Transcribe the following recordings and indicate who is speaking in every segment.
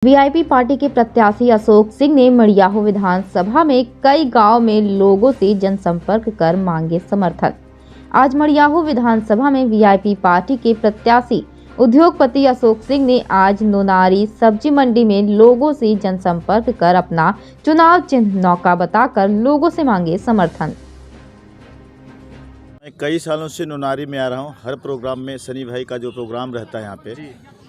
Speaker 1: VIP party के प्रत्याशी अशोक सिंह ने मड़ियाहू विधानसभा में कई गांव में लोगों से जनसंपर्क कर मांगे समर्थन। आज मड़ियाहू विधानसभा में वीआईपी पार्टी के प्रत्याशी उद्योगपति अशोक सिंह ने आज नोनारी सब्जी मंडी में लोगों से जनसंपर्क कर अपना चुनाव चिन्ह नौका बताकर लोगों से मांगे समर्थन।
Speaker 2: मैं कई सालों से नोनारी में आ रहा हूँ। हर प्रोग्राम में सनी भाई का जो प्रोग्राम रहता है यहाँ पे,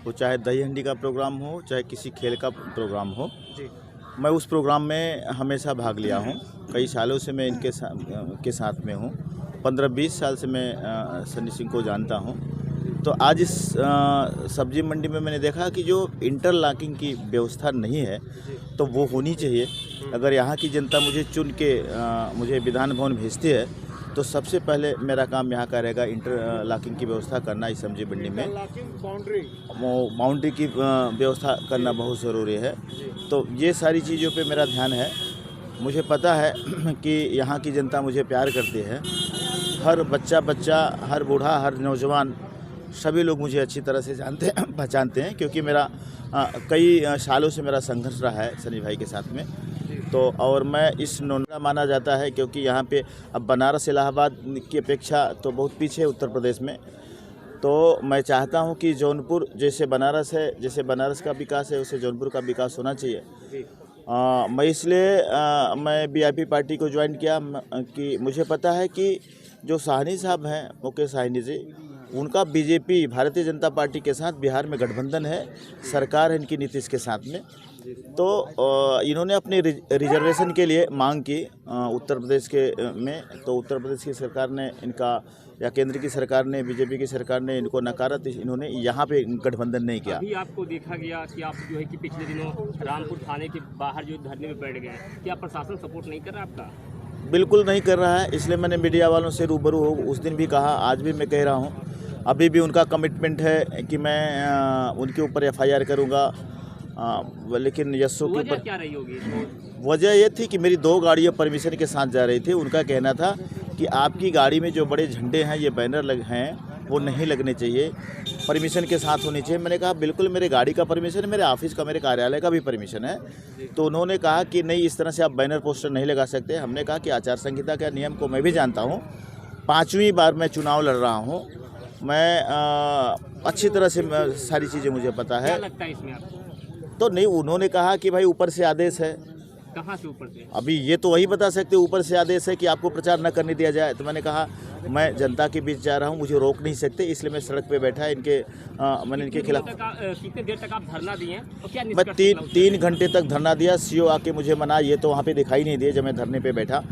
Speaker 2: वो चाहे दही हंडी का प्रोग्राम हो, चाहे किसी खेल का प्रोग्राम हो, मैं उस प्रोग्राम में हमेशा भाग लिया हूँ। कई सालों से मैं इनके के साथ में हूँ। 15-20 साल से मैं सनी सिंह को जानता हूँ। तो आज इस सब्जी मंडी में मैंने देखा कि जो इंटरलॉकिंग की व्यवस्था नहीं है, तो वो होनी चाहिए। अगर यहाँ की जनता मुझे चुन के मुझे विधान भवन भेजती है, तो सबसे पहले मेरा काम यहाँ का रहेगा इंटरलॉकिंग की व्यवस्था करना। इस सब्जी मंडी में बाउंड्री की व्यवस्था करना बहुत ज़रूरी है। तो ये सारी चीज़ों पे मेरा ध्यान है। मुझे पता है कि यहाँ की जनता मुझे प्यार करती है। हर बच्चा, हर बूढ़ा, हर नौजवान, सभी लोग मुझे अच्छी तरह से पहचानते हैं, क्योंकि मेरा कई सालों से मेरा संघर्ष रहा है सनी भाई के साथ में। तो और मैं इस नोनरा माना जाता है, क्योंकि यहाँ पे अब बनारस इलाहाबाद की अपेक्षा तो बहुत पीछे है उत्तर प्रदेश में। तो मैं चाहता हूँ कि जौनपुर जैसे बनारस है, जैसे बनारस का विकास है, वैसे जौनपुर का विकास होना चाहिए। मैं इसलिए मैं वीआईपी पार्टी को ज्वाइन किया कि मुझे पता है कि जो साहनी साहब हैं, मुकेश साहनी जी, उनका बीजेपी भारतीय जनता पार्टी के साथ बिहार में गठबंधन है, सरकार है इनकी नीतीश के साथ में। तो इन्होंने अपने रिजर्वेशन के लिए मांग की उत्तर प्रदेश के में। तो उत्तर प्रदेश की सरकार ने इनका, या केंद्र की सरकार ने, बीजेपी की सरकार ने इनको नकारा। इन्होंने यहाँ पे गठबंधन नहीं किया।
Speaker 3: अभी आपको देखा गया कि आप जो है कि पिछले दिनों रामपुर थाने के बाहर जो धरने में बैठ गए, क्या प्रशासन सपोर्ट नहीं कर रहा आपका?
Speaker 2: बिल्कुल नहीं कर रहा है। इसलिए मैंने मीडिया वालों से रूबरू हो उस दिन भी कहा, आज भी मैं कह रहा हूँ। अभी भी उनका कमिटमेंट है कि मैं उनके ऊपर एफआईआर करूँगा। लेकिन यशो के ऊपर
Speaker 3: क्या रही होगी?
Speaker 2: वजह ये थी कि मेरी 2 गाड़ियाँ परमिशन के साथ जा रही थी। उनका कहना था कि आपकी गाड़ी में जो बड़े झंडे हैं, ये बैनर हैं, वो नहीं लगने चाहिए, परमिशन के साथ होनी चाहिए। मैंने कहा बिल्कुल मेरे गाड़ी का परमिशन है, मेरे ऑफिस का, मेरे कार्यालय का भी परमिशन है। तो उन्होंने कहा कि नहीं, इस तरह से आप बैनर पोस्टर नहीं लगा सकते। हमने कहा कि आचार संहिता के नियम को मैं भी जानता हूँ। 5वीं बार मैं चुनाव लड़ रहा हूँ। मैं अच्छी तरह से सारी चीज़ें मुझे पता है।
Speaker 3: क्या लगता है इसमें आपको?
Speaker 2: तो नहीं, उन्होंने कहा कि भाई ऊपर से आदेश है।
Speaker 3: कहाँ से ऊपर से?
Speaker 2: अभी ये तो वही बता सकते, ऊपर से आदेश है कि आपको प्रचार न करने दिया जाए। तो मैंने कहा मैं जनता के बीच जा रहा हूँ, मुझे रोक नहीं सकते, इसलिए मैं सड़क पे बैठा है। मैंने इनके खिलाफ
Speaker 3: कितने देर तक आप धरना दिए और क्या
Speaker 2: मैं 3 घंटे तक धरना दिया। सीओ आके मुझे मना, ये तो वहाँ पे दिखाई नहीं दिए जब मैं धरने पे बैठा।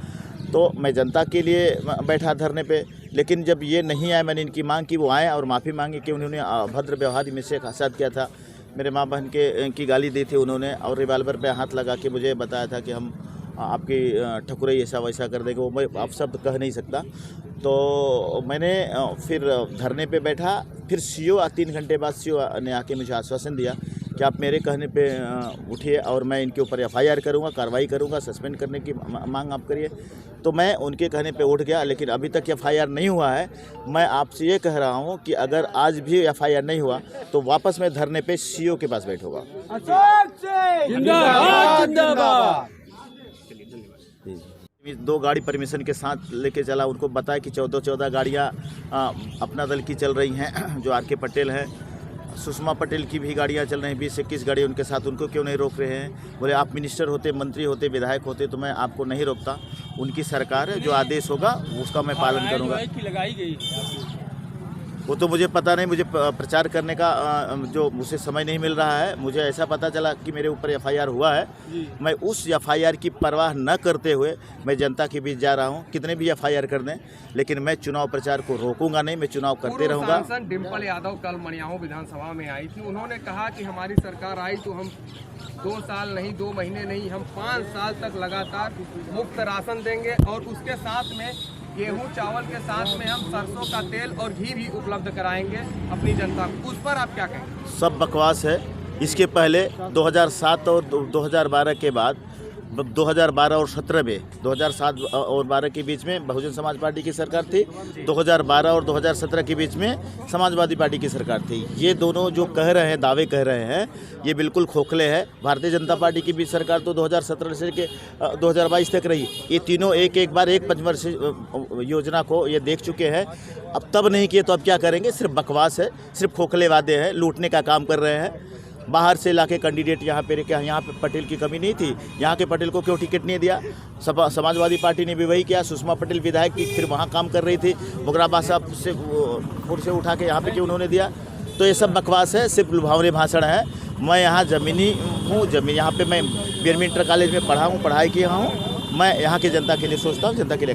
Speaker 2: तो मैं जनता के लिए बैठा धरने पे। लेकिन जब ये नहीं आए, मैंने इनकी मांग की, वो आए और माफ़ी मांगी कि उन्होंने अभद्र व्यवहार में से साथ किया था। मेरे माँ बहन की गाली दी थी उन्होंने, और रिवाल्वर पे हाथ लगा के मुझे बताया था कि हम आपकी ठकुराई ऐसा वैसा कर देंगे। वो मैं आप शब्द कह नहीं सकता। तो मैंने फिर धरने पे बैठा। फिर सीओ 3 घंटे बाद सीओ ने आके मुझे आश्वासन दिया कि आप मेरे कहने पे उठिए और मैं इनके ऊपर एफआईआर करूँगा, कार्रवाई करूँगा, सस्पेंड करने की मांग आप करिए। तो मैं उनके कहने पे उठ गया, लेकिन अभी तक एफआईआर नहीं हुआ है। मैं आपसे ये कह रहा हूँ कि अगर आज भी एफआईआर नहीं हुआ, तो वापस मैं धरने पे सीओ के पास बैठूंगा।
Speaker 3: जिंदाबाद।
Speaker 2: 2 गाड़ी परमिशन के साथ लेके चला। उनको बताया कि 14 गाड़ियाँ अपना दल की चल रही हैं, जो आर.के. पटेल हैं। सुषमा पटेल की भी गाड़ियाँ चल रही हैं, 20-21 गाड़ी उनके साथ। उनको क्यों नहीं रोक रहे हैं? बोले आप मिनिस्टर होते, मंत्री होते, विधायक होते तो मैं आपको नहीं रोकता। उनकी सरकार है, जो आदेश होगा उसका मैं पालन करूँगा।
Speaker 3: लगाई गई
Speaker 2: वो तो मुझे पता नहीं। मुझे प्रचार करने का जो मुझे समय नहीं मिल रहा है। मुझे ऐसा पता चला कि मेरे ऊपर एफआईआर हुआ है। मैं उस एफआईआर की परवाह न करते हुए मैं जनता के बीच जा रहा हूं। कितने भी एफआईआर कर दें, लेकिन मैं चुनाव प्रचार को रोकूंगा नहीं। मैं चुनाव करते रहूंगा।
Speaker 4: सांसद डिम्पल यादव कल मड़ियाहू विधानसभा में आई थी। उन्होंने कहा कि हमारी सरकार आई तो हम 2 साल नहीं, 2 महीने नहीं, हम 5 साल तक लगातार मुफ्त राशन देंगे, और उसके साथ में गेहूं चावल के साथ में हम सरसों का तेल और घी भी उपलब्ध कराएंगे अपनी जनता को। उस पर आप क्या कहेंगे?
Speaker 2: सब बकवास है। इसके पहले 2007 और 2012 के बाद 2012 और 17 में 2007 और 12 के बीच में बहुजन समाज पार्टी की सरकार थी, 2012 और 2017 के बीच में समाजवादी पार्टी की सरकार थी। ये दोनों जो कह रहे हैं, दावे कह रहे हैं, ये बिल्कुल खोखले हैं। भारतीय जनता पार्टी की भी सरकार तो 2017 से के 2022 तक रही। ये तीनों एक बार एक पंचवर्षीय योजना को ये देख चुके हैं। अब तब नहीं किए तो अब क्या करेंगे? सिर्फ बकवास है, सिर्फ खोखले वादे हैं, लूटने का काम कर रहे हैं। बाहर से लाके कैंडिडेट यहाँ पे पटेल की कमी नहीं थी, यहाँ के पटेल को क्यों टिकट नहीं दिया? समाजवादी पार्टी ने भी वही किया। सुषमा पटेल विधायक की फिर वहाँ काम कर रही थी, मुगराबा साहब से से उठा के यहाँ पे क्यों उन्होंने दिया? तो ये सब बकवास है, सिर्फ लुभावने भाषण है। मैं यहाँ ज़मीनी हूँ, यहाँ पे मैं बीरमी इंटर कॉलेज में पढ़ा हूँ, पढ़ाई किया हूँ। मैं यहाँ की जनता के लिए सोचता हूँ, जनता के लिए